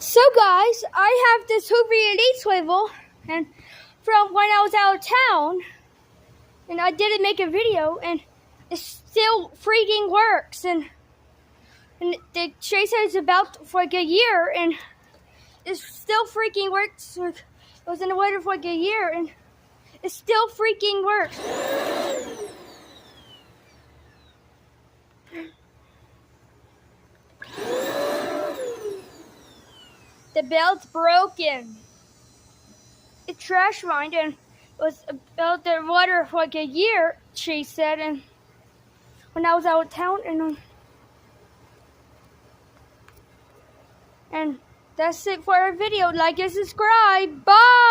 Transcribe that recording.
So guys, I have this Hoover Elite Swivel, and from when I was out of town, and I didn't make a video, and it still freaking works, and the chase is about for like a year, and it still freaking works. I was in the water for like a year, and it still freaking works. The belt's broken. It trash mined and was about the water for like a year, she said, and when I was out of town, and that's it for our video. Like and subscribe. Bye.